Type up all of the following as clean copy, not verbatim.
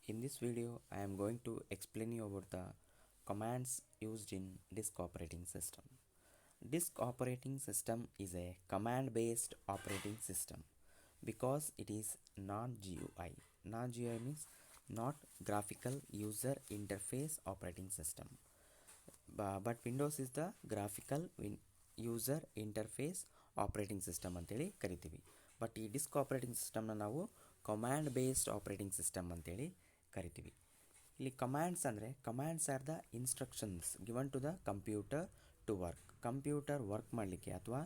In this video, I am going to explain you about the commands used in disk operating system. Disk operating system is a command-based operating system because it is non-GUI. Non-GUI means not graphical user interface operating system. But Windows is the graphical user interface operating system ಅಂತೇಳಿ ಕರಿತೀವಿ. But ಈ disc operating ಸಿಸ್ಟಮ್ನ ನಾವು command based operating system ಅಂತೇಳಿ ಕರಿತೀವಿ. ಇಲ್ಲಿ commands ಅಂದರೆ commands are the instructions given to the computer to work. Computer work ಮಾಡಲಿಕ್ಕೆ ಅಥವಾ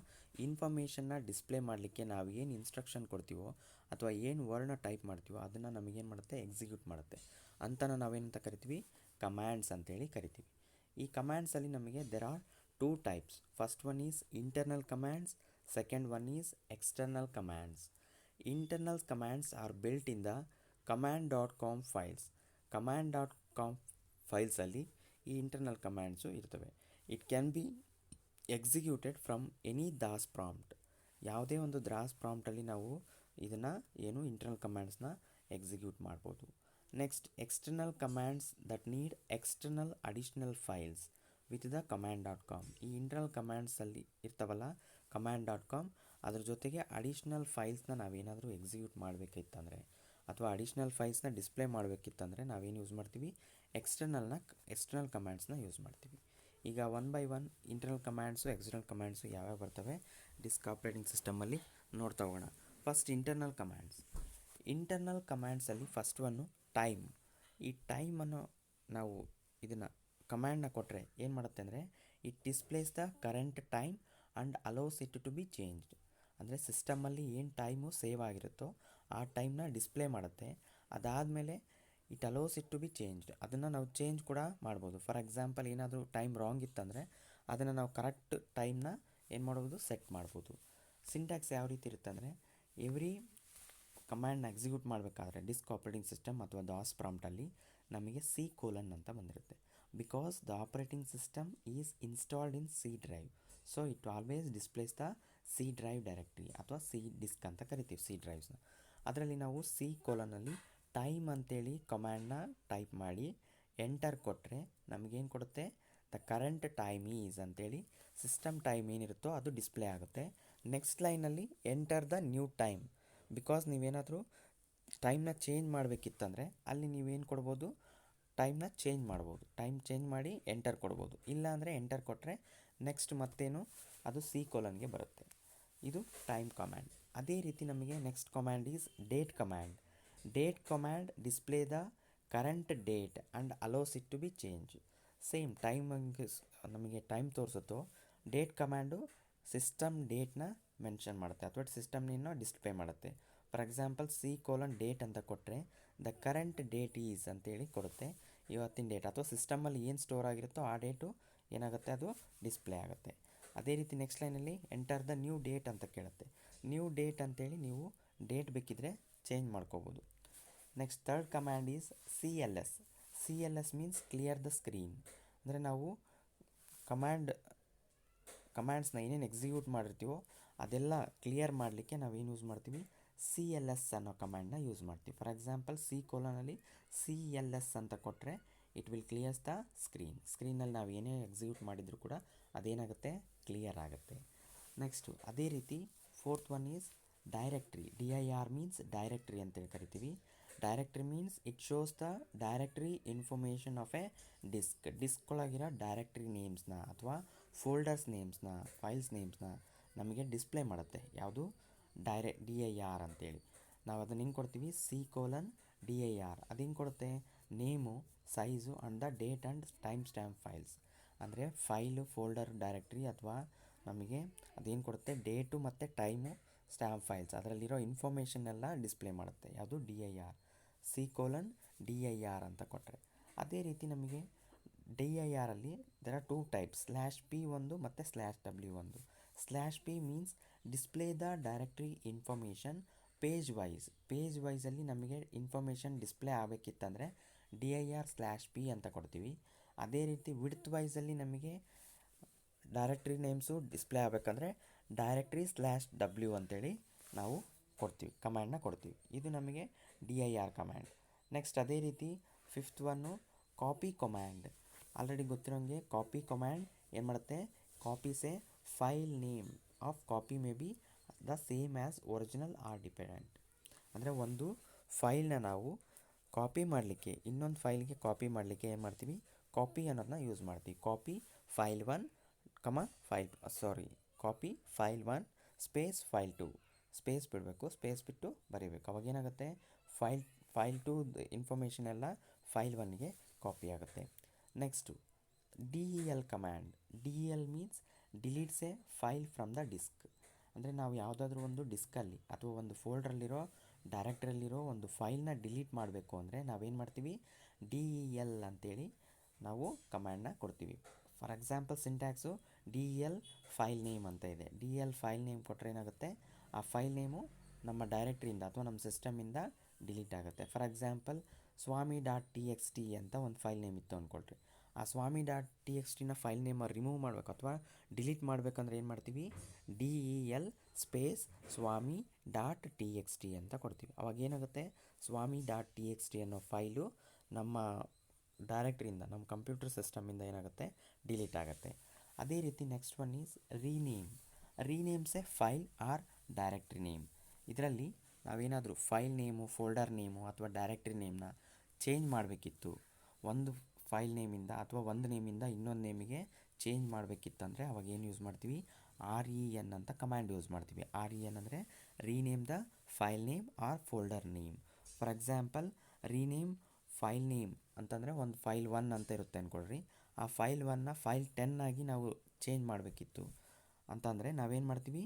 ಇನ್ಫಾರ್ಮೇಷನ್ನ ಡಿಸ್ಪ್ಲೇ ಮಾಡಲಿಕ್ಕೆ ನಾವು ಏನು ಇನ್ಸ್ಟ್ರಕ್ಷನ್ ಕೊಡ್ತೀವೋ ಅಥವಾ ಏನು ವರ್ಡ್ನ ಟೈಪ್ ಮಾಡ್ತೀವೋ ಅದನ್ನು ನಮಗೇನು ಮಾಡುತ್ತೆ, ಎಕ್ಸಿಕ್ಯೂಟ್ ಮಾಡುತ್ತೆ. ಅಂತನ ನಾವೇನಂತ ಕರಿತೀವಿ, ಕಮಾಂಡ್ಸ್ ಅಂತೇಳಿ ಕರಿತೀವಿ. ಈ ಕಮಾಂಡ್ಸಲ್ಲಿ ನಮಗೆ there are two types. First one is internal commands, second one is external commands. Internal commands are built in the command.com files. command.com files ಅಲ್ಲಿ ಈ ಇಂಟರ್ನಲ್ ಕಮ್ಯಾಂಡ್ಸು ಇರ್ತವೆ. It can be executed from any Das prompt. ಯಾವುದೇ ಒಂದು ದಾಸ್ ಪ್ರಾಂಪ್ಟಲ್ಲಿ ನಾವು ಇದನ್ನು internal ಕಮ್ಯಾಂಡ್ಸ್ನ execute ಮಾಡ್ಬೋದು. Next, external commands that need external additional files with the command.com. ಈ internal ಕಮ್ಯಾಂಡ್ಸಲ್ಲಿ ಇರ್ತಾವಲ್ಲ command.com, ಅದ್ರ ಜೊತೆಗೆ ಅಡಿಷ್ನಲ್ ಫೈಲ್ಸ್ನ ನಾವೇನಾದರೂ ಎಕ್ಸಿಕ್ಯೂಟ್ ಮಾಡಬೇಕಿತ್ತಂದರೆ ಅಥವಾ ಅಡಿಷ್ನಲ್ ಫೈಲ್ಸ್ನ ಡಿಸ್ಪ್ಲೇ ಮಾಡಬೇಕಿತ್ತಂದರೆ ನಾವೇನು ಯೂಸ್ ಮಾಡ್ತೀವಿ, ಎಕ್ಸ್ಟರ್ನಲ್ ಕಮ್ಯಾಂಡ್ಸ್ನ ಯೂಸ್ ಮಾಡ್ತೀವಿ. ಈಗ one by one internal commands external commands ಯಾವ್ಯಾವ ಬರ್ತವೆ ಡಿಸ್ಕ್ ಆಪರೇಟಿಂಗ್ ಸಿಸ್ಟಮಲ್ಲಿ ನೋಡ್ತಾ ಹೋಗೋಣ. First internal commands. ಇಂಟರ್ನಲ್ ಕಮ್ಯಾಂಡ್ಸಲ್ಲಿ ಫಸ್ಟ್ ಒನ್ನು ಟೈಮ್. ಈ ಟೈಮನ್ನು ನಾವು ಇದನ್ನು ಕಮ್ಯಾಂಡ್ನ ಕೊಟ್ಟರೆ ಏನು ಮಾಡುತ್ತೆ ಅಂದರೆ it displays the current time and allows it to be changed. ಅಂದರೆ ಸಿಸ್ಟಮಲ್ಲಿ ಏನು ಟೈಮು ಸೇವ್ ಆಗಿರುತ್ತೋ ಆ ಟೈಮ್ನ ಡಿಸ್ಪ್ಲೇ ಮಾಡುತ್ತೆ. ಅದಾದಮೇಲೆ it allows it to be changed. ಅದನ್ನು ನಾವು ಚೇಂಜ್ ಕೂಡ ಮಾಡ್ಬೋದು. ಫಾರ್ ಎಕ್ಸಾಂಪಲ್ ಏನಾದರೂ ಟೈಮ್ ರಾಂಗ್ ಇತ್ತಂದರೆ ಅದನ್ನು ನಾವು ಕರೆಕ್ಟ್ ಟೈಮ್ನ ಏನು ಮಾಡ್ಬೋದು, ಸೆಟ್ ಮಾಡ್ಬೋದು. ಸಿಂಟ್ಯಾಕ್ಸ್ ಯಾವ ರೀತಿ ಇರುತ್ತೆ ಅಂದರೆ ಎವ್ರಿ ಕಮ್ಯಾಂಡ್ನ ಎಕ್ಸಿಕ್ಯೂಟ್ ಮಾಡಬೇಕಾದ್ರೆ ಡಿಸ್ಕ್ ಆಪರೇಟಿಂಗ್ ಸಿಸ್ಟಮ್ ಅಥವಾ ದಾಸ್ ಪ್ರಾಂಪ್ಟಲ್ಲಿ ನಮಗೆ C: ಅಂತ ಬಂದಿರುತ್ತೆ. Because the operating system is installed in C drive, so it always displays the C drive directory ಅಥವಾ C ಡಿಸ್ಕ್ ಅಂತ ಕರಿತೀವಿ, C ಡ್ರೈವ್ಸ್ನ. ಅದರಲ್ಲಿ ನಾವು C: ಟೈಮ್ ಅಂತೇಳಿ ಕಮ್ಯಾಂಡ್ನ ಟೈಪ್ ಮಾಡಿ ಎಂಟರ್ ಕೊಟ್ಟರೆ ನಮಗೇನು ಕೊಡುತ್ತೆ, ದ ಕರೆಂಟ್ ಟೈಮ್ ಈಸ್ ಅಂತೇಳಿ ಸಿಸ್ಟಮ್ ಟೈಮ್ ಏನಿರುತ್ತೋ ಅದು ಡಿಸ್ಪ್ಲೇ ಆಗುತ್ತೆ. ನೆಕ್ಸ್ಟ್ ಲೈನಲ್ಲಿ enter the new time. Because ನೀವೇನಾದರೂ ಟೈಮ್ನ ಚೇಂಜ್ ಮಾಡಬೇಕಿತ್ತಂದರೆ ಅಲ್ಲಿ ನೀವೇನು ಕೊಡ್ಬೋದು, ಟೈಮ್ನ ಚೇಂಜ್ ಮಾಡ್ಬೋದು. ಟೈಮ್ ಚೇಂಜ್ ಮಾಡಿ ಎಂಟರ್ ಕೊಡ್ಬೋದು. ಇಲ್ಲ ಅಂದರೆ ಎಂಟರ್ ಕೊಟ್ಟರೆ ನೆಕ್ಸ್ಟ್ ಮತ್ತೇನು ಅದು C: ಬರುತ್ತೆ. ಇದು ಟೈಮ್ ಕಮ್ಯಾಂಡ್. ಅದೇ ರೀತಿ ನಮಗೆ next command is date command. Date command display the current date and allows it to be change. Same time ನಮಗೆ ಟೈಮ್ ತೋರಿಸುತ್ತೋ ಡೇಟ್ ಕಮ್ಯಾಂಡು ಸಿಸ್ಟಮ್ ಡೇಟ್ನ ಮೆನ್ಷನ್ ಮಾಡುತ್ತೆ ಅಥವಾ ಸಿಸ್ಟಮ್ನ ಡಿಸ್ಪ್ಲೇ ಮಾಡುತ್ತೆ. ಫಾರ್ ಎಕ್ಸಾಂಪಲ್ C: ಡೇಟ್ ಅಂತ ಕೊಟ್ಟರೆ ದ ಕರೆಂಟ್ ಡೇಟ್ ಈಸ್ ಅಂತೇಳಿ ಕೊಡುತ್ತೆ. ಇವತ್ತಿನ ಡೇಟ್ ಅಥವಾ ಸಿಸ್ಟಮಲ್ಲಿ ಏನು ಸ್ಟೋರ್ ಆಗಿರುತ್ತೋ ಆ ಡೇಟು ಏನಾಗುತ್ತೆ, ಅದು ಡಿಸ್ಪ್ಲೇ ಆಗುತ್ತೆ. ಅದೇ ರೀತಿ ನೆಕ್ಸ್ಟ್ ಲೈನಲ್ಲಿ ಎಂಟರ್ ದ ನ್ಯೂ ಡೇಟ್ ಅಂತ ಕೇಳುತ್ತೆ. ನ್ಯೂ ಡೇಟ್ ಅಂತೇಳಿ ನೀವು ಡೇಟ್ ಬೇಕಿದ್ರೆ ಚೇಂಜ್ ಮಾಡ್ಕೋಬೋದು. Next third command is CLS. CLS means clear the screen. ಅಂದರೆ ನಾವು ಕಮ್ಯಾಂಡ್ಸ್ನ ಏನೇನು ಎಕ್ಸಿಕ್ಯೂಟ್ ಮಾಡಿರ್ತೀವೋ ಅದೆಲ್ಲ ಕ್ಲಿಯರ್ ಮಾಡಲಿಕ್ಕೆ ನಾವೇನು ಯೂಸ್ ಮಾಡ್ತೀವಿ, CLS ಅನ್ನೋ ಕಮ್ಯಾಂಡ್ನ ಯೂಸ್ ಮಾಡ್ತೀವಿ. ಫಾರ್ ಎಕ್ಸಾಂಪಲ್ C: CLS ಅಂತ ಕೊಟ್ಟರೆ it will clears the screen. ಸ್ಕ್ರೀನಲ್ಲಿ ನಾವು ಏನೇ ಎಕ್ಸಿಕ್ಯೂಟ್ ಮಾಡಿದರೂ ಕೂಡ ಅದೇನಾಗುತ್ತೆ, ಕ್ಲಿಯರ್ ಆಗುತ್ತೆ. ನೆಕ್ಸ್ಟು ಅದೇ ರೀತಿ fourth one is directory. DIR means directory ಅಂತೇಳಿ ಕರಿತೀವಿ. Directory means it shows the directory information of a disk. Disk ಒಳಗಿರೋ ಡೈರೆಕ್ಟ್ರಿ ನೇಮ್ಸ್ನ ಅಥವಾ ಫೋಲ್ಡರ್ಸ್ ನೇಮ್ಸ್ನ, ಫೈಲ್ಸ್ ನೇಮ್ಸ್ನ ನಮಗೆ ಡಿಸ್ಪ್ಲೇ ಮಾಡುತ್ತೆ. ಯಾವುದು, DIR ಅಂತೇಳಿ. ನಾವು ಅದನ್ನು ಹೆಂಗೆ ಕೊಡ್ತೀವಿ, C: DIR. ಅದು ಹೆಂಗೆ ಕೊಡುತ್ತೆ, name, size and the date and time stamp files. ಅಂದರೆ ಫೈಲು, ಫೋಲ್ಡರ್, ಡೈರೆಕ್ಟ್ರಿ ಅಥವಾ ನಮಗೆ ಅದೇನು ಕೊಡುತ್ತೆ, ಡೇಟು ಮತ್ತು ಟೈಮು, ಸ್ಟ್ಯಾಂಪ್ ಫೈಲ್ಸ್, ಅದರಲ್ಲಿರೋ ಇನ್ಫಾರ್ಮೇಷನ್ ಎಲ್ಲ ಡಿಸ್ಪ್ಲೇ ಮಾಡುತ್ತೆ. ಯಾವುದು, DIR. C: DIR ಅಂತ ಕೊಟ್ಟರೆ. ಅದೇ ರೀತಿ ನಮಗೆ DIR ಅಲ್ಲಿ there are two types, /P ಒಂದು ಮತ್ತು /W ಒಂದು. /P means display the directory information page wise. Page ವೈಸಲ್ಲಿ ನಮಗೆ ಇನ್ಫಾರ್ಮೇಷನ್ ಡಿಸ್ಪ್ಲೇ ಆಗಬೇಕಿತ್ತಂದರೆ DIR/P ಅಂತ ಕೊಡ್ತೀವಿ. ಅದೇ ರೀತಿ ವಿಡ್ತ್ ವೈಸಲ್ಲಿ ನಮಗೆ ಡೈರೆಕ್ಟ್ರಿ ನೇಮ್ಸು ಡಿಸ್ಪ್ಲೇ ಆಗಬೇಕಂದ್ರೆ ಡೈರೆಕ್ಟ್ರಿ/W ಅಂತೇಳಿ ನಾವು ಕೊಡ್ತೀವಿ, ಕಮ್ಯಾಂಡ್ನ ಕೊಡ್ತೀವಿ. ಇದು ನಮಗೆ DIR ಕಮ್ಯಾಂಡ್. ನೆಕ್ಸ್ಟ್ ಅದೇ ರೀತಿ fifth one copy command. Already ಗೊತ್ತಿರೋಂಗೆ ಕಾಪಿ ಕಮಾಂಡ್ ಏನು ಮಾಡುತ್ತೆ, copies a file name of copy may be the same as original or dependent. ಅಂದರೆ ಒಂದು ಫೈಲ್ನ ನಾವು ಕಾಪಿ ಮಾಡಲಿಕ್ಕೆ ಇನ್ನೊಂದು ಫೈಲ್ಗೆ ಕಾಪಿ ಮಾಡಲಿಕ್ಕೆ ಏನು ಮಾಡ್ತೀವಿ, ಕಾಪಿ ಅನ್ನೋದನ್ನ ಯೂಸ್ ಮಾಡ್ತೀವಿ. Copy file 1 copy file 1 space file 2 space ಬಿಡಬೇಕು, ಸ್ಪೇಸ್ ಬಿಟ್ಟು ಬರೀಬೇಕು. ಅವಾಗ ಏನಾಗುತ್ತೆ, ಫೈಲ್ 2 ಇನ್ಫಾರ್ಮೇಷನ್ ಎಲ್ಲ ಫೈಲ್ 1ಗೆ ಕಾಪಿ ಆಗುತ್ತೆ. Next DEL command. DEL means deletes a file from the disk. ಅಂದರೆ ನಾವು ಯಾವುದಾದ್ರೂ ಒಂದು ಡಿಸ್ಕಲ್ಲಿ ಅಥವಾ ಒಂದು ಫೋಲ್ಡ್ರಲ್ಲಿರೋ ಡೈರೆಕ್ಟ್ರಲ್ಲಿರೋ ಒಂದು ಫೈಲ್ನ ಡಿಲೀಟ್ ಮಾಡಬೇಕು ಅಂದರೆ ನಾವೇನು ಮಾಡ್ತೀವಿ, DEL ಅಂತೇಳಿ ನಾವು ಕಮ್ಯಾಂಡ್ನ ಕೊಡ್ತೀವಿ. For example syntax DEL file name ಅಂತ ಇದೆ. DEL ಫೈಲ್ ನೇಮ್ ಕೊಟ್ಟರೆ ಏನಾಗುತ್ತೆ, ಆ ಫೈಲ್ ನೇಮು ನಮ್ಮ ಡೈರೆಕ್ಟ್ರಿಯಿಂದ ಅಥವಾ ನಮ್ಮ ಸಿಸ್ಟಮಿಂದ ಡಿಲೀಟ್ ಆಗುತ್ತೆ. ಫಾರ್ ಎಕ್ಸಾಂಪಲ್ swami.txt ಅಂತ ಒಂದು ಫೈಲ್ ನೇಮ್ ಇತ್ತು ಅಂದ್ಕೊಳ್ರಿ. ಆ swami.txtನ ಫೈಲ್ ನೇಮ ರಿಮೂವ್ ಮಾಡಬೇಕು ಅಥವಾ ಡಿಲೀಟ್ ಮಾಡಬೇಕಂದ್ರೆ ಏನು ಮಾಡ್ತೀವಿ, DEL ಸ್ಪೇಸ್ swami.txt ಅಂತ ಕೊಡ್ತೀವಿ. ಅವಾಗ ಏನಾಗುತ್ತೆ, swami.txt ಅನ್ನೋ ಫೈಲು ನಮ್ಮ ಡೈರೆಕ್ಟ್ರಿಯಿಂದ ನಮ್ಮ ಕಂಪ್ಯೂಟರ್ ಸಿಸ್ಟಮಿಂದ ಏನಾಗುತ್ತೆ, ಡಿಲೀಟ್ ಆಗುತ್ತೆ. ಅದೇ ರೀತಿ next one is renames a file or directory name. ಇದರಲ್ಲಿ ನಾವೇನಾದರೂ ಫೈಲ್ ನೇಮು, ಫೋಲ್ಡರ್ ನೇಮು ಅಥವಾ ಡೈರೆಕ್ಟ್ರಿ ನೇಮ್ನ ಚೇಂಜ್ ಮಾಡಬೇಕಿತ್ತು, ಒಂದು ಫೈಲ್ ನೇಮಿಂದ ಅಥವಾ ಒಂದು ನೇಮಿಂದ ಇನ್ನೊಂದು ನೇಮಿಗೆ ಚೇಂಜ್ ಮಾಡಬೇಕಿತ್ತಂದರೆ ಅವಾಗ ಏನು ಯೂಸ್ ಮಾಡ್ತೀವಿ, REN ಅಂತ ಕಮ್ಯಾಂಡ್ ಯೂಸ್ ಮಾಡ್ತೀವಿ. REN ಅಂದರೆ rename the file name or folder name. For example rename file name ಅಂತಂದರೆ ಒಂದು ಫೈಲ್ 1 ಅಂತ ಇರುತ್ತೆ ಅಂದ್ಕೊಳ್ರಿ. ಆ ಫೈಲ್ 1ನ ಫೈಲ್ 10 ಆಗಿ ನಾವು ಚೇಂಜ್ ಮಾಡಬೇಕಿತ್ತು ಅಂತಂದರೆ ನಾವೇನು ಮಾಡ್ತೀವಿ,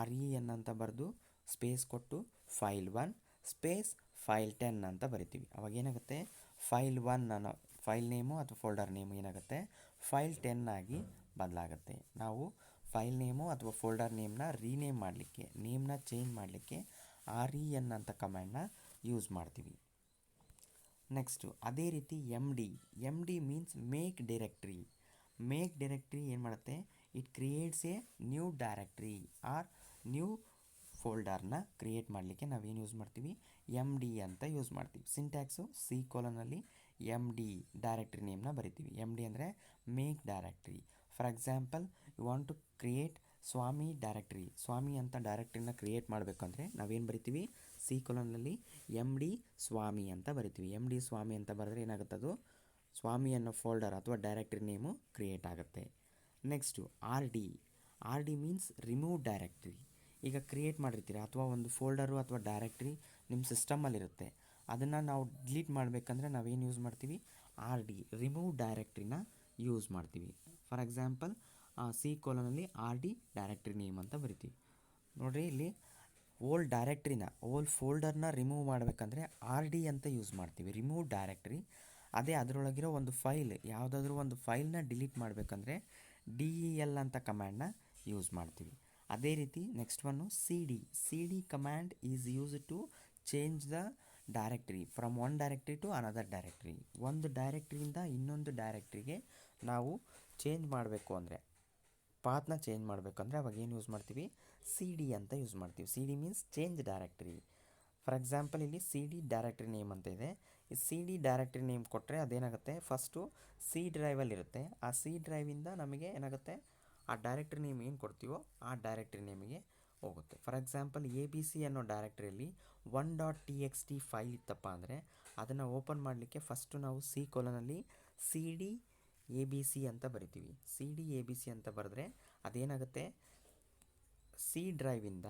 REN ಅಂತ ಬರೆದು ಸ್ಪೇಸ್ ಕೊಟ್ಟು ಫೈಲ್ 1 ಸ್ಪೇಸ್ ಫೈಲ್ 10 ಅಂತ ಬರಿತೀವಿ. ಅವಾಗ ಏನಾಗುತ್ತೆ, ಫೈಲ್ 1 ಅನ್ನೋ ಫೈಲ್ ನೇಮು ಅಥವಾ ಫೋಲ್ಡರ್ ನೇಮು ಏನಾಗುತ್ತೆ, ಫೈಲ್ 10 ಆಗಿ ಬದಲಾಗುತ್ತೆ. ನಾವು ಫೈಲ್ ನೇಮು ಅಥವಾ ಫೋಲ್ಡರ್ ನೇಮ್ನ ರೀನೇಮ್ ಮಾಡಲಿಕ್ಕೆ, ನೇಮ್ನ ಚೇಂಜ್ ಮಾಡಲಿಕ್ಕೆ REN ಅಂತ ಕಮ್ಯಾಂಡ್ನ ಯೂಸ್ ಮಾಡ್ತೀವಿ. ನೆಕ್ಸ್ಟು ಅದೇ ರೀತಿ MD means make directory. Make directory ಏನು ಮಾಡುತ್ತೆ, it creates a new directory or new ಫೋಲ್ಡರ್ನ ಕ್ರಿಯೇಟ್ ಮಾಡಲಿಕ್ಕೆ ನಾವೇನು ಯೂಸ್ ಮಾಡ್ತೀವಿ, MD ಅಂತ ಯೂಸ್ ಮಾಡ್ತೀವಿ. ಸಿಂಟ್ಯಾಕ್ಸು C:\, MD ಡೈರೆಕ್ಟ್ರಿ ನೇಮ್ನ ಬರಿತೀವಿ. MD ಅಂದರೆ make directory. For example you want to create Swami directory, Swami ಅಂತ ಡೈರೆಕ್ಟ್ರಿನ ಕ್ರಿಯೇಟ್ ಮಾಡಬೇಕಂದ್ರೆ ನಾವೇನು ಬರಿತೀವಿ, C:\, MD ಸ್ವಾಮಿ ಅಂತ ಬರಿತೀವಿ. MD ಸ್ವಾಮಿ ಅಂತ ಬರೆದ್ರೆ ಏನಾಗುತ್ತೆ, ಅದು ಸ್ವಾಮಿ ಅನ್ನೋ ಫೋಲ್ಡರ್ ಅಥವಾ ಡೈರೆಕ್ಟ್ರಿ ನೇಮು ಕ್ರಿಯೇಟ್ ಆಗುತ್ತೆ. Next RD means remove directory. ಈಗ ಕ್ರಿಯೇಟ್ ಮಾಡಿರ್ತೀರ ಅಥವಾ ಒಂದು ಫೋಲ್ಡರು ಅಥವಾ ಡೈರೆಕ್ಟ್ರಿ ನಿಮ್ಮ ಸಿಸ್ಟಮಲ್ಲಿರುತ್ತೆ, ಅದನ್ನು ನಾವು ಡಿಲೀಟ್ ಮಾಡಬೇಕಂದ್ರೆ ನಾವೇನು ಯೂಸ್ ಮಾಡ್ತೀವಿ, RD ರಿಮೂವ್ ಡೈರೆಕ್ಟ್ರಿನ ಯೂಸ್ ಮಾಡ್ತೀವಿ. For example C:\, RD directory name ಅಂತ ಬರಿತೀವಿ. ನೋಡಿರಿ ಇಲ್ಲಿ ಓಲ್ಡ್ ಡೈರೆಕ್ಟ್ರಿನ, ಓಲ್ಡ್ ಫೋಲ್ಡರ್ನ ರಿಮೂವ್ ಮಾಡಬೇಕಂದ್ರೆ RD ಅಂತ ಯೂಸ್ ಮಾಡ್ತೀವಿ, ರಿಮೂವ್ ಡೈರೆಕ್ಟ್ರಿ. ಅದೇ ಅದರೊಳಗಿರೋ ಒಂದು ಫೈಲ್, ಯಾವುದಾದ್ರೂ ಒಂದು ಫೈಲ್ನ ಡಿಲೀಟ್ ಮಾಡಬೇಕಂದ್ರೆ DEL ಅಂತ ಕಮ್ಯಾಂಡ್ನ ಯೂಸ್ ಮಾಡ್ತೀವಿ. ಅದೇ ರೀತಿ next one CD command is use to change the directory from one directory to another directory. ಒಂದು ಡೈರೆಕ್ಟ್ರಿಯಿಂದ ಇನ್ನೊಂದು ಡೈರೆಕ್ಟ್ರಿಗೆ ನಾವು ಚೇಂಜ್ ಮಾಡಬೇಕು ಅಂದರೆ, ಪಾತ್ನ ಚೇಂಜ್ ಮಾಡಬೇಕಂದ್ರೆ ಅವಾಗ ಏನು ಯೂಸ್ ಮಾಡ್ತೀವಿ, CD ಅಂತ ಯೂಸ್ ಮಾಡ್ತೀವಿ. CD means change directory. For example ಇಲ್ಲಿ CD ಡೈರೆಕ್ಟ್ರಿ ನೇಮ್ ಅಂತ ಇದೆ. ಈ CD ಡೈರೆಕ್ಟ್ರಿ ನೇಮ್ ಕೊಟ್ಟರೆ ಅದೇನಾಗುತ್ತೆ, ಫಸ್ಟು C ಡ್ರೈವಲ್ಲಿರುತ್ತೆ. ಆ C ಡ್ರೈವಿಂದ ನಮಗೆ ಏನಾಗುತ್ತೆ, ಆ ಡೈರೆಕ್ಟ್ರಿ ನೇಮ್ ಏನು ಕೊಡ್ತೀವೋ ಆ ಡೈರೆಕ್ಟ್ರಿ ನೇಮಿಗೆ ಹೋಗುತ್ತೆ. ಫಾರ್ ಎಕ್ಸಾಂಪಲ್ ABC ಅನ್ನೋ ಡೈರೆಕ್ಟ್ರಿಯಲ್ಲಿ 1.txt ಫೈಲ್ ಇತ್ತಪ್ಪ ಅಂದರೆ ಅದನ್ನು ಓಪನ್ ಮಾಡಲಿಕ್ಕೆ ಫಸ್ಟು ನಾವು C:\, CD ABC ಅಂತ ಬರಿತೀವಿ. CD ABC ಅಂತ ಬರೆದ್ರೆ ಅದೇನಾಗುತ್ತೆ, C ಡ್ರೈವಿಂದ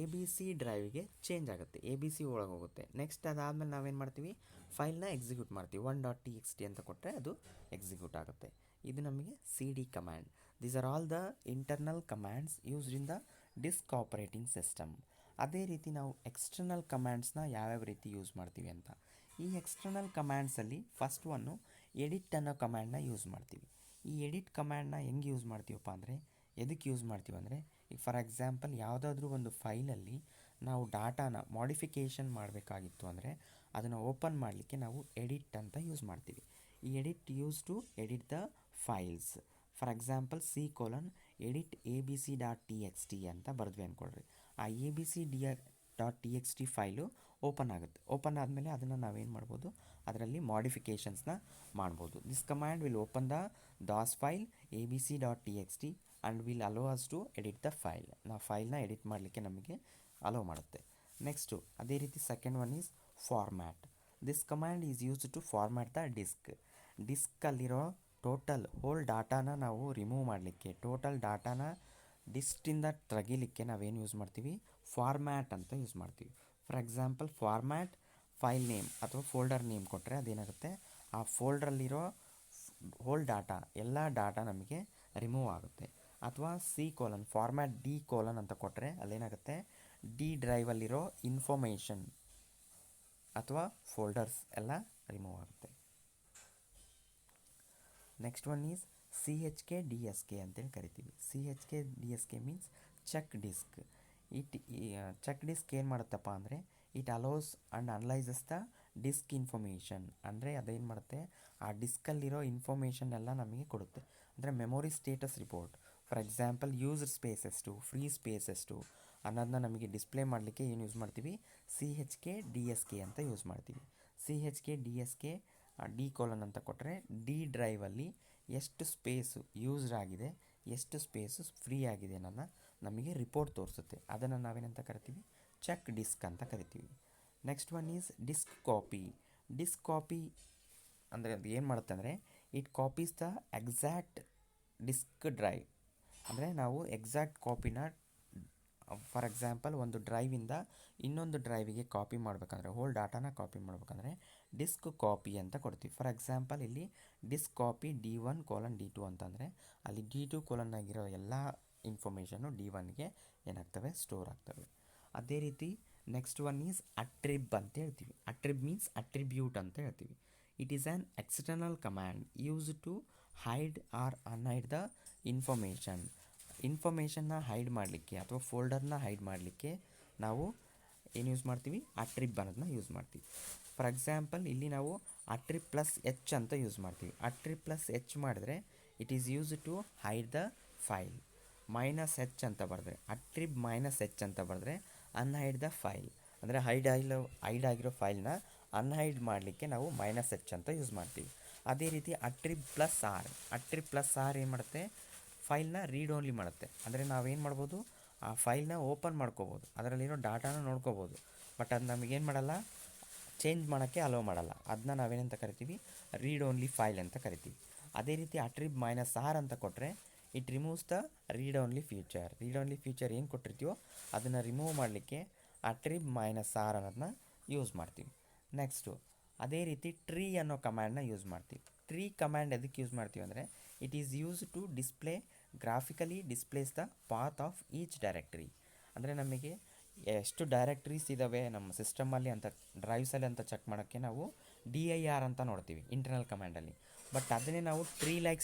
ABC ಡ್ರೈವಿಗೆ ಚೇಂಜ್ ಆಗುತ್ತೆ, ABC ಒಳಗೆ ಹೋಗುತ್ತೆ. ನೆಕ್ಸ್ಟ್ ಅದಾದಮೇಲೆ ನಾವೇನು ಮಾಡ್ತೀವಿ, ಫೈಲ್ನ ಎಕ್ಸಿಕ್ಯೂಟ್ ಮಾಡ್ತೀವಿ. 1.txt ಅಂತ ಕೊಟ್ಟರೆ ಅದು ಎಕ್ಸಿಕ್ಯೂಟ್ ಆಗುತ್ತೆ. ಇದು ನಮಗೆ CD command. These are all the internal commands used in the disk operating system. ಅದೇ ರೀತಿ ನಾವು ಎಕ್ಸ್ಟರ್ನಲ್ ಕಮ್ಯಾಂಡ್ಸ್ನ ಯಾವ್ಯಾವ ರೀತಿ ಯೂಸ್ ಮಾಡ್ತೀವಿ ಅಂತ. ಈ ಎಕ್ಸ್ಟರ್ನಲ್ ಕಮ್ಯಾಂಡ್ಸಲ್ಲಿ ಫಸ್ಟ್ ಒನ್ನು ಎಡಿಟ್ ಅನ್ನೋ ಕಮ್ಯಾಂಡ್ನ ಯೂಸ್ ಮಾಡ್ತೀವಿ. ಈ ಎಡಿಟ್ ಕಮ್ಯಾಂಡ್ನ ಹೆಂಗೆ ಯೂಸ್ ಮಾಡ್ತೀವಪ್ಪ ಅಂದರೆ, ಎದಕ್ಕೆ ಯೂಸ್ ಮಾಡ್ತೀವಿ ಅಂದರೆ, ಈಗ ಫಾರ್ ಎಕ್ಸಾಂಪಲ್ ಯಾವುದಾದ್ರೂ ಒಂದು ಫೈಲಲ್ಲಿ ನಾವು ಡಾಟಾನ ಮಾಡಿಫಿಕೇಷನ್ ಮಾಡಬೇಕಾಗಿತ್ತು ಅಂದರೆ ಅದನ್ನು ಓಪನ್ ಮಾಡಲಿಕ್ಕೆ ನಾವು ಎಡಿಟ್ ಅಂತ ಯೂಸ್ ಮಾಡ್ತೀವಿ. ಈ edit use to edit the files. For example C:\, edit abc.txt ಅಂತ ಬರೆದ್ವಿ ಅಂದ್ಕೊಳ್ರಿ. ಆ abc.txt ಫೈಲು ಓಪನ್ ಆಗುತ್ತೆ. ಓಪನ್ ಆದಮೇಲೆ ಅದನ್ನು ನಾವೇನು ಮಾಡ್ಬೋದು, ಅದರಲ್ಲಿ ಮಾಡಿಫಿಕೇಷನ್ಸ್ನ ಮಾಡ್ಬೋದು. This command will open the DOS file abc.txt and will allow us to edit the file. ನಾವು ಫೈಲ್ನ ಎಡಿಟ್ ಮಾಡಲಿಕ್ಕೆ ನಮಗೆ ಅಲೋ ಮಾಡುತ್ತೆ. ನೆಕ್ಸ್ಟು ಅದೇ ರೀತಿ second one is format. This command is used to format the ಡಿಸ್ಕಲ್ಲಿರೋ ಟೋಟಲ್ ಹೋಲ್ ಡಾಟಾನ ನಾವು ರಿಮೂವ್ ಮಾಡಲಿಕ್ಕೆ, ಟೋಟಲ್ ಡಾಟಾನ ಡಿಸ್ಕಿಂದ ತೆಗಿಲಿಕ್ಕೆ ನಾವೇನು ಯೂಸ್ ಮಾಡ್ತೀವಿ, ಫಾರ್ಮ್ಯಾಟ್ ಅಂತ ಯೂಸ್ ಮಾಡ್ತೀವಿ. For example format file name ಅಥವಾ ಫೋಲ್ಡರ್ ನೇಮ್ ಕೊಟ್ಟರೆ ಅದೇನಾಗುತ್ತೆ, ಆ ಫೋಲ್ಡ್ರಲ್ಲಿರೋ ಹೋಲ್ ಡಾಟಾ ಎಲ್ಲ ಡಾಟಾ ನಮಗೆ ರಿಮೂವ್ ಆಗುತ್ತೆ. ಅಥವಾ ಫಾರ್ಮ್ಯಾಟ್ D: ಅಂತ ಕೊಟ್ಟರೆ ಅಲ್ಲೇನಾಗುತ್ತೆ, D ಡ್ರೈವಲ್ಲಿರೋ ಇನ್ಫಾರ್ಮೇಷನ್ ಅಥವಾ ಫೋಲ್ಡರ್ಸ್ ಎಲ್ಲ ರಿಮೂವ್ ಆಗುತ್ತೆ. Next one is CHK DSK ಅಂತೇಳಿ ಕರಿತೀವಿ. CHK DSK means check disk. Check disk ಏನು ಮಾಡುತ್ತಪ್ಪ ಅಂದರೆ, it allows and analyses the disk information. ಅಂದರೆ ಅದೇನು ಮಾಡುತ್ತೆ, ಆ ಡಿಸ್ಕಲ್ಲಿರೋ ಇನ್ಫಾರ್ಮೇಷನ್ ಎಲ್ಲ ನಮಗೆ ಕೊಡುತ್ತೆ. ಅಂದರೆ memory status report. For example user space ಎಷ್ಟು, ಫ್ರೀ ಸ್ಪೇಸ್ ಎಷ್ಟು ಅನ್ನೋದನ್ನ ನಮಗೆ ಡಿಸ್ಪ್ಲೇ ಮಾಡಲಿಕ್ಕೆ ಏನು ಯೂಸ್ ಮಾಡ್ತೀವಿ, CHK DSK ಅಂತ ಯೂಸ್ ಮಾಡ್ತೀವಿ. CHK DSK D: ಅಂತ ಕೊಟ್ಟರೆ D ಡ್ರೈವಲ್ಲಿ ಎಷ್ಟು ಸ್ಪೇಸು ಯೂಸ್ಡ್ ಆಗಿದೆ, ಎಷ್ಟು ಸ್ಪೇಸು ಫ್ರೀ ಆಗಿದೆ ಅನ್ನೋದನ್ನ ನಮಗೆ ರಿಪೋರ್ಟ್ ತೋರಿಸುತ್ತೆ. ಅದನ್ನು ನಾವೇನಂತ ಕರಿತೀವಿ, ಚೆಕ್ ಡಿಸ್ಕ್ ಅಂತ ಕರಿತೀವಿ. Next one is disk copy. Disk copy ಅಂದರೆ ಅದು ಏನು ಮಾಡುತ್ತೆ ಅಂದರೆ, it copies the exact disk drive. ಅಂದರೆ ನಾವು ಎಕ್ಸಾಕ್ಟ್ ಕಾಪಿನ, ಫಾರ್ ಎಕ್ಸಾಂಪಲ್ ಒಂದು ಡ್ರೈವಿಂದ ಇನ್ನೊಂದು ಡ್ರೈವಿಗೆ ಕಾಪಿ ಮಾಡಬೇಕಂದ್ರೆ, ಹೋಲ್ ಡಾಟಾನ ಕಾಪಿ ಮಾಡಬೇಕಂದ್ರೆ ಡಿಸ್ಕ್ ಕಾಪಿ ಅಂತ ಕೊಡ್ತೀವಿ. ಫಾರ್ ಎಕ್ಸಾಂಪಲ್ ಇಲ್ಲಿ ಡಿಸ್ಕ್ ಕಾಪಿ D1: D2 ಅಂತಂದರೆ ಅಲ್ಲಿ D2: ಆಗಿರೋ ಎಲ್ಲ ಇನ್ಫಾರ್ಮೇಷನ್ನು D1ಗೆ ಏನಾಗ್ತವೆ, ಸ್ಟೋರ್ ಆಗ್ತವೆ. ಅದೇ ರೀತಿ ನೆಕ್ಸ್ಟ್ ಒನ್ ಈಸ್ ಅಟ್ರಿಬ್ ಅಂತ ಹೇಳ್ತೀವಿ. ಅಟ್ರಿಬ್ ಮೀನ್ಸ್ ಅಟ್ರಿಬ್ಯೂಟ್ ಅಂತ ಹೇಳ್ತೀವಿ. It is an external command use to hide or unhide the ಇನ್ಫಾರ್ಮೇಷನ್ನ ಹೈಡ್ ಮಾಡಲಿಕ್ಕೆ ಅಥವಾ ಫೋಲ್ಡರ್ನ ಹೈಡ್ ಮಾಡಲಿಕ್ಕೆ ನಾವು ಏನು ಯೂಸ್ ಮಾಡ್ತೀವಿ, ಅಟ್ರಿಬ್ ಅನ್ನೋದನ್ನ ಯೂಸ್ ಮಾಡ್ತೀವಿ. ಫಾರ್ ಎಕ್ಸಾಂಪಲ್ ಇಲ್ಲಿ ನಾವು ಅಟ್ರಿಬ್ +H ಅಂತ ಯೂಸ್ ಮಾಡ್ತೀವಿ. ಅಟ್ರಿಬ್ +H ಮಾಡಿದ್ರೆ it is use to hide the file. -H ಅಂತ ಬರೆದ್ರೆ, ಅಟ್ರಿಬ್ -H ಅಂತ ಬರೆದ್ರೆ ಅನ್ಹೈಡ್ ದ ಫೈಲ್. ಅಂದರೆ ಹೈಡ್ ಆಗಿರೋ ಫೈಲ್ನ ಅನ್ಹೈಡ್ ಮಾಡಲಿಕ್ಕೆ ನಾವು -H ಅಂತ ಯೂಸ್ ಮಾಡ್ತೀವಿ. ಅದೇ ರೀತಿ ಅಟ್ರಿಬ್ +R. ಅಟ್ರಿಬ್ +R ಏನು ಮಾಡುತ್ತೆ, ಫೈಲ್ನ ರೀಡ್ ಓನ್ಲಿ ಮಾಡುತ್ತೆ. ಅಂದರೆ ನಾವೇನು ಮಾಡ್ಬೋದು, ಆ ಫೈಲ್ನ ಓಪನ್ ಮಾಡ್ಕೋಬೋದು, ಅದರಲ್ಲಿರೋ ಡಾಟಾನ ನೋಡ್ಕೋಬೋದು. ಬಟ್ ಅದು ನಮಗೇನು ಮಾಡಲ್ಲ, ಚೇಂಜ್ ಮಾಡೋಕ್ಕೆ ಅಲೋ ಮಾಡಲ್ಲ. ಅದನ್ನ ನಾವೇನಂತ ಕರಿತೀವಿ, ರೀಡ್ ಓನ್ಲಿ ಫೈಲ್ ಅಂತ ಕರಿತೀವಿ. ಅದೇ ರೀತಿ ಅಟ್ರಿಬ್ -R ಅಂತ ಕೊಟ್ಟರೆ it removes the read only future. Read only future ಏನು ಕೊಟ್ಟಿರ್ತೀವೋ ಅದನ್ನು ರಿಮೂವ್ ಮಾಡಲಿಕ್ಕೆ ಅಟ್ರಿಬ್ -R ಅನ್ನೋದನ್ನ ಯೂಸ್ ಮಾಡ್ತೀವಿ. ನೆಕ್ಸ್ಟು ಅದೇ ರೀತಿ ಟ್ರೀ ಅನ್ನೋ ಕಮ್ಯಾಂಡ್ನ ಯೂಸ್ ಮಾಡ್ತೀವಿ. ಟ್ರೀ ಕಮ್ಯಾಂಡ್ ಎದಕ್ಕೆ ಯೂಸ್ ಮಾಡ್ತೀವಿ ಅಂದರೆ, it is use to graphically displays the path of each directory. ಅಂದರೆ ನಮಗೆ ಎಷ್ಟು ಡೈರೆಕ್ಟರೀಸ್ ಇದ್ದಾವೆ ನಮ್ಮ ಸಿಸ್ಟಮಲ್ಲಿ ಅಂತ, ಡ್ರೈವ್ಸಲ್ಲಿ ಅಂತ ಚೆಕ್ ಮಾಡೋಕ್ಕೆ ನಾವು DIR ಅಂತ ನೋಡ್ತೀವಿ ಇಂಟರ್ನಲ್ ಕಮ್ಯಾಂಡಲ್ಲಿ. ಬಟ್ ಅದನ್ನೇ ನಾವು ಟ್ರೀ ಲೈಕ್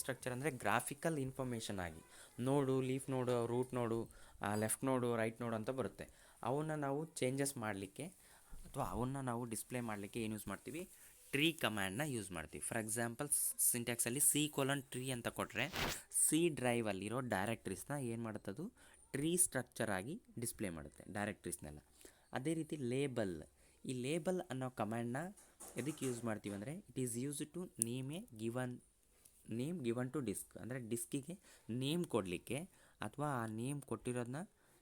ಸ್ಟ್ರಕ್ಚರ್ ಅಂದರೆ ಗ್ರಾಫಿಕಲ್ ಇನ್ಫಾರ್ಮೇಷನ್ ಆಗಿ ನೋಡು, ಲೀಫ್ ನೋಡು, ರೂಟ್ ನೋಡು, ಲೆಫ್ಟ್ ನೋಡು, ರೈಟ್ ನೋಡು ಅಂತ ಬರುತ್ತೆ. ಅವನ್ನ ನಾವು ಚೇಂಜಸ್ ಮಾಡಲಿಕ್ಕೆ ಅಥವಾ ಅವನ್ನ ನಾವು ಡಿಸ್ಪ್ಲೇ ಮಾಡಲಿಕ್ಕೆ ಏನು ಯೂಸ್ ಮಾಡ್ತೀವಿ, ಟ್ರೀ ಕಮ್ಯಾಂಡ್ನ ಯೂಸ್ ಮಾಡ್ತೀವಿ. ಫಾರ್ ಎಕ್ಸಾಂಪಲ್ ಸಿಂಟ್ಯಾಕ್ಸಲ್ಲಿ C:3 ಅಂತ ಕೊಟ್ಟರೆ C ಡ್ರೈವಲ್ಲಿರೋ ಡೈರೆಕ್ಟ್ರೀಸ್ನ ಏನು ಮಾಡುತ್ತದು, ಟ್ರೀ ಸ್ಟ್ರಕ್ಚರ್ ಆಗಿ ಡಿಸ್ಪ್ಲೇ ಮಾಡುತ್ತೆ ಡೈರೆಕ್ಟ್ರೀಸ್ನೆಲ್ಲ. ಅದೇ ರೀತಿ ಈ ಲೇಬಲ್ ಅನ್ನೋ ಕಮ್ಯಾಂಡ್ನ ಎದಕ್ಕೆ ಯೂಸ್ ಮಾಡ್ತೀವಿ ಅಂದರೆ, it is use to name given to disk. ಅಂದರೆ ಡಿಸ್ಕಿಗೆ ನೇಮ್ ಕೊಡಲಿಕ್ಕೆ ಅಥವಾ ಆ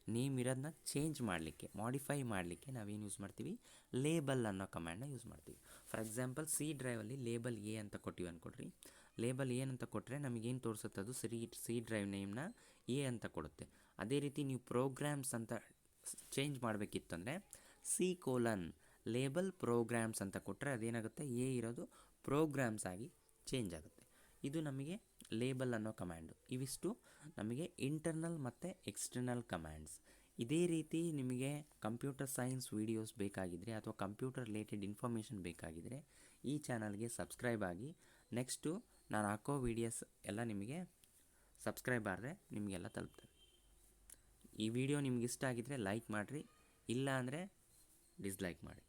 ನೇಮ್ ಇರೋದನ್ನ ಚೇಂಜ್ ಮಾಡಲಿಕ್ಕೆ, ಮಾಡಿಫೈ ಮಾಡಲಿಕ್ಕೆ ನಾವೇನು ಯೂಸ್ ಮಾಡ್ತೀವಿ, ಲೇಬಲ್ ಅನ್ನೋ ಕಮ್ಯಾಂಡ್ನ ಯೂಸ್ ಮಾಡ್ತೀವಿ. ಫಾರ್ ಎಕ್ಸಾಂಪಲ್ C ಡ್ರೈವಲ್ಲಿ ಲೇಬಲ್ A ಅಂತ ಕೊಟ್ಟಿವಿ ಅಂದ್ಕೊಡ್ರಿ. ಲೇಬಲ್ A ಅಂತ ಕೊಟ್ಟರೆ ನಮಗೇನು ತೋರಿಸುತ್ತೆ, ಅದು C ಡ್ರೈವ್ ನೇಮ್ನ A ಅಂತ ಕೊಡುತ್ತೆ. ಅದೇ ರೀತಿ ನೀವು ಪ್ರೋಗ್ರಾಮ್ಸ್ ಅಂತ ಚೇಂಜ್ ಮಾಡಬೇಕಿತ್ತಂದರೆ C:ಲೇಬಲ್ ಪ್ರೋಗ್ರಾಮ್ಸ್ ಅಂತ ಕೊಟ್ಟರೆ ಅದೇನಾಗುತ್ತೆ, A ಇರೋದು ಪ್ರೋಗ್ರಾಮ್ಸ್ ಆಗಿ ಚೇಂಜ್ ಆಗುತ್ತೆ. ಇದು ನಮಗೆ ಲೇಬಲ್ ಅನ್ನೋ ಕಮ್ಯಾಂಡು. ಇವಿಷ್ಟು ನಮಗೆ ಇಂಟರ್ನಲ್ ಮತ್ತು ಎಕ್ಸ್ಟರ್ನಲ್ ಕಮ್ಯಾಂಡ್ಸ್. ಇದೇ ರೀತಿ ನಿಮಗೆ ಕಂಪ್ಯೂಟರ್ ಸೈನ್ಸ್ ವೀಡಿಯೋಸ್ ಬೇಕಾಗಿದ್ದರೆ ಅಥವಾ ಕಂಪ್ಯೂಟರ್ ರಿಲೇಟೆಡ್ ಇನ್ಫಾರ್ಮೇಷನ್ ಬೇಕಾಗಿದ್ದರೆ ಈ ಚಾನಲ್ಗೆ ಸಬ್ಸ್ಕ್ರೈಬ್ ಆಗಿ. ನೆಕ್ಸ್ಟು ನಾನು ಹಾಕೋ ವೀಡಿಯೋಸ್ ಎಲ್ಲ ನಿಮಗೆ ಸಬ್ಸ್ಕ್ರೈಬ್ ಆದರೆ ನಿಮಗೆಲ್ಲ ತಲುಪ್ತದೆ. ಈ ವಿಡಿಯೋ ನಿಮ್ಗೆ ಇಷ್ಟ ಆಗಿದ್ದರೆ ಲೈಕ್ ಮಾಡಿರಿ, ಇಲ್ಲ ಅಂದರೆ ಡಿಸ್ಲೈಕ್ ಮಾಡಿ.